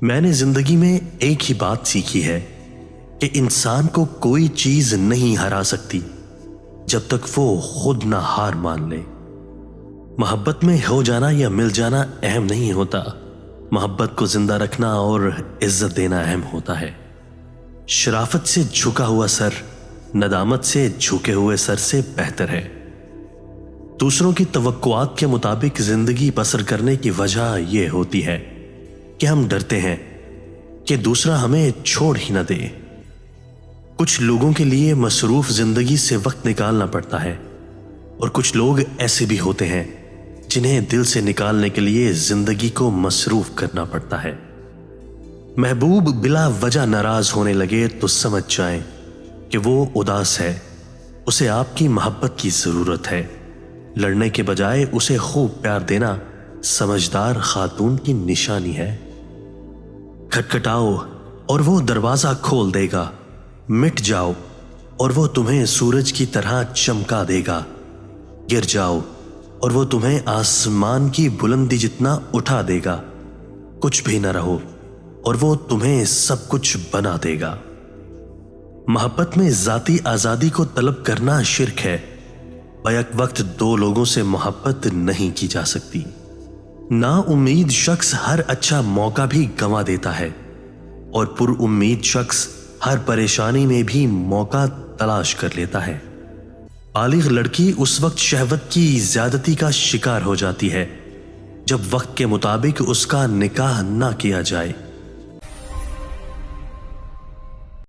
میں نے زندگی میں ایک ہی بات سیکھی ہے کہ انسان کو کوئی چیز نہیں ہرا سکتی جب تک وہ خود نہ ہار مان لے۔ محبت میں ہو جانا یا مل جانا اہم نہیں ہوتا، محبت کو زندہ رکھنا اور عزت دینا اہم ہوتا ہے۔ شرافت سے جھکا ہوا سر ندامت سے جھکے ہوئے سر سے بہتر ہے۔ دوسروں کی توقعات کے مطابق زندگی بسر کرنے کی وجہ یہ ہوتی ہے کہ ہم ڈرتے ہیں کہ دوسرا ہمیں چھوڑ ہی نہ دے۔ کچھ لوگوں کے لیے مصروف زندگی سے وقت نکالنا پڑتا ہے، اور کچھ لوگ ایسے بھی ہوتے ہیں جنہیں دل سے نکالنے کے لیے زندگی کو مصروف کرنا پڑتا ہے۔ محبوب بلا وجہ ناراض ہونے لگے تو سمجھ جائیں کہ وہ اداس ہے، اسے آپ کی محبت کی ضرورت ہے۔ لڑنے کے بجائے اسے خوب پیار دینا سمجھدار خاتون کی نشانی ہے۔ کھٹکھٹاؤ اور وہ دروازہ کھول دے گا، مٹ جاؤ اور وہ تمہیں سورج کی طرح چمکا دے گا، گر جاؤ اور وہ تمہیں آسمان کی بلندی جتنا اٹھا دے گا، کچھ بھی نہ رہو اور وہ تمہیں سب کچھ بنا دے گا۔ محبت میں ذاتی آزادی کو طلب کرنا شرک ہے۔ بیک وقت دو لوگوں سے محبت نہیں کی جا سکتی۔ نا امید شخص ہر اچھا موقع بھی گنوا دیتا ہے، اور پر امید شخص ہر پریشانی میں بھی موقع تلاش کر لیتا ہے۔ بالغ لڑکی اس وقت شہوت کی زیادتی کا شکار ہو جاتی ہے جب وقت کے مطابق اس کا نکاح نہ کیا جائے۔